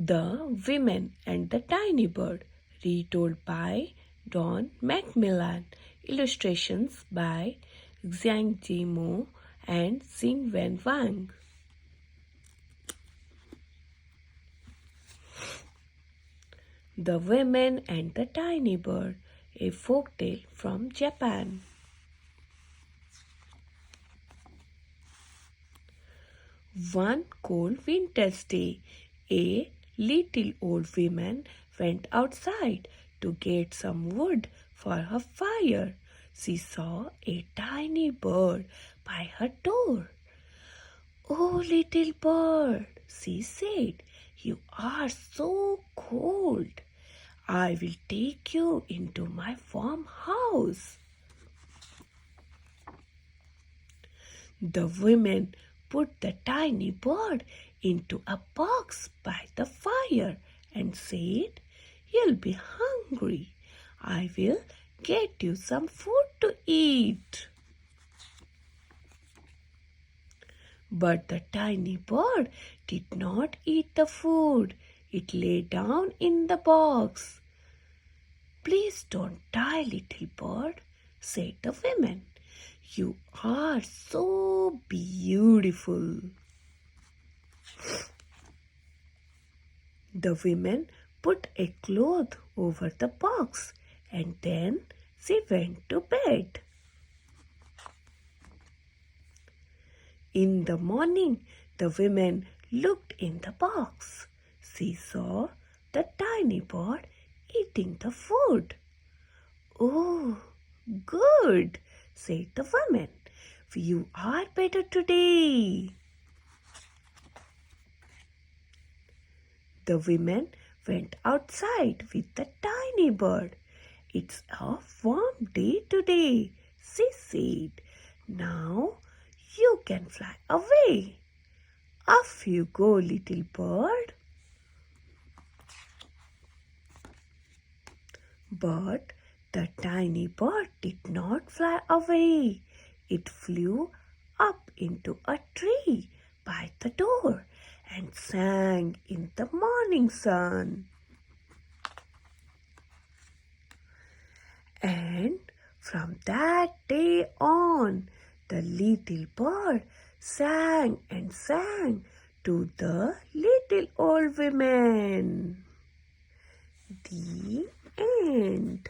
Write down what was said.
The Women and the Tiny Bird, retold by Don Macmillan, illustrations by Xiang Jimo and Xing Wen Wang. The Women and the Tiny Bird, a folk tale from Japan. One cold winter's day, a little old woman went outside to get some wood for her fire. She saw a tiny bird by her door. "Oh, little bird," she said, "you are so cold. I will take you into my warm house." The women put the tiny bird into a box by the fire and said, "You'll be hungry. I will get you some food to eat." But the tiny bird did not eat the food. It lay down in the box. "Please don't die, little bird," said the women. "You are so beautiful." The women put a cloth over the box and then she went to bed. In the morning, the women looked in the box. She saw the tiny bird eating the food. "Oh, good," said the woman. "You are better today." The women went outside with the tiny bird. "It's a warm day today," she said. "Now you can fly away. Off you go, little bird." But the tiny bird did not fly away. It flew up into a tree by the door and sang in the morning sun. And from that day on, the little bird sang and sang to the little old women. The end.